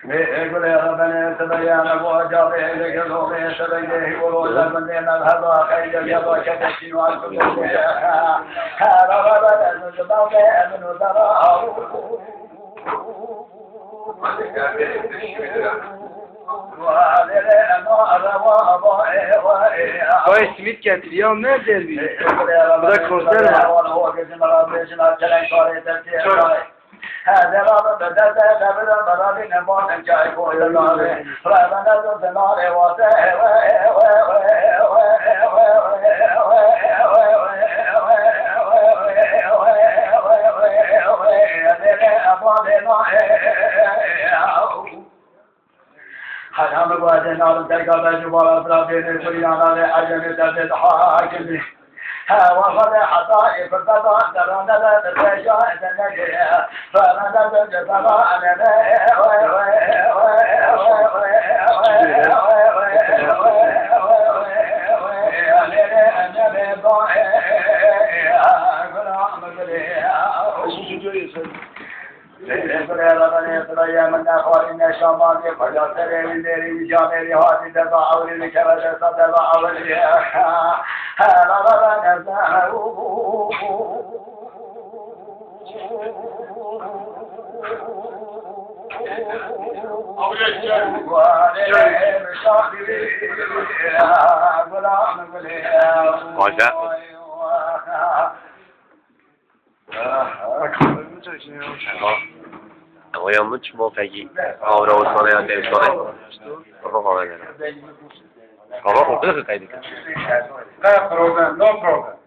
يقول يا ربنا تبين وجاب إليك ذوق يتبيه وروزا من الهضا خير يضا كتشين وعلم هذا غدا نجبا من ذراه Ay simit getiriyor nerede bir? Bırak konser var. هذا رابط بدأت قبل برابين موت جاي فوق النار رابنا ضد النار حرام قوات النار تلقى بجوار برابين الكريانا لأجل تبدأ حاكم وخذ حطائف القضاء ترانا لا تتشاء تنجي فرانا تجفراء من أخوان الشمال فجأة الليل جامل هذه تضاعوا لكبر تضاعوا هذا Vogliamo mucho more peggy. Oh, no, it's not out there, it's not out. Oh, no problem, no problem.